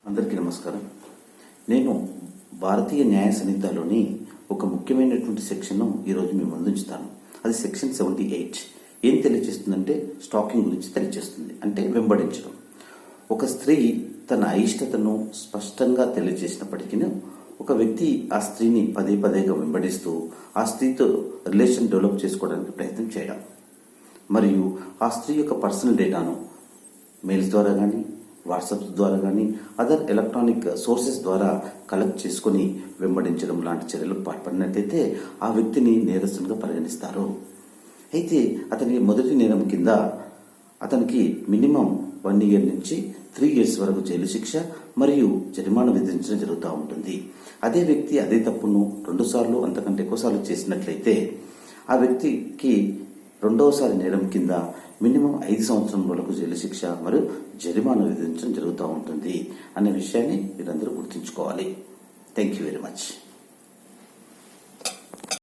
అందరికీ నమస్కారం. నేను భారతీయ న్యాయ సంహితలోని ఒక ముఖ్యమైనటువంటి సెక్షన్ను ఈరోజు మేము ముందుంచుతాను. అది సెక్షన్ 78. ఏం తెలియజేస్తుందంటే స్టాకింగ్ గురించి తెలియజేస్తుంది. అంటే వెంబడించడం. ఒక స్త్రీ తన అయిష్టతను స్పష్టంగా తెలియజేసినప్పటికీ ఒక వ్యక్తి ఆ స్త్రీని పదే పదేగా వెంబడిస్తూ ఆ స్త్రీతో రిలేషన్ డెవలప్ చేసుకోవడానికి ప్రయత్నం చేయడం, మరియు ఆ స్త్రీ యొక్క పర్సనల్ డేటాను మెయిల్స్ ద్వారా కానీ, వాట్సాప్ ద్వారా కానీ, అదర్ ఎలక్ట్రానిక్ సోర్సెస్ ద్వారా కలెక్ట్ చేసుకుని వెంబడించడం లాంటి చర్యలకు పాల్పడినట్లయితే ఆ వ్యక్తిని నేరస్తునిగా పరిగణిస్తారు. అయితే అతని మొదటి నేరం కింద అతనికి మినిమం 1 year నుంచి 3 years వరకు జైలు శిక్ష మరియు జరిమానా విధించడం జరుగుతూ ఉంటుంది. అదే వ్యక్తి అదే తప్పును 2 సార్లు అంతకంటే ఎక్కువసార్లు చేసినట్లయితే ఆ వ్యక్తికి రెండవసారి నేరం కింద మినిమం 5 సంవత్సరం వరకు జైలు శిక్ష మరియు జరిమానా విధించడం జరుగుతూ ఉంటుంది అనే విషయాన్ని మీరందరూ గుర్తుంచుకోవాలి. Thank you very much.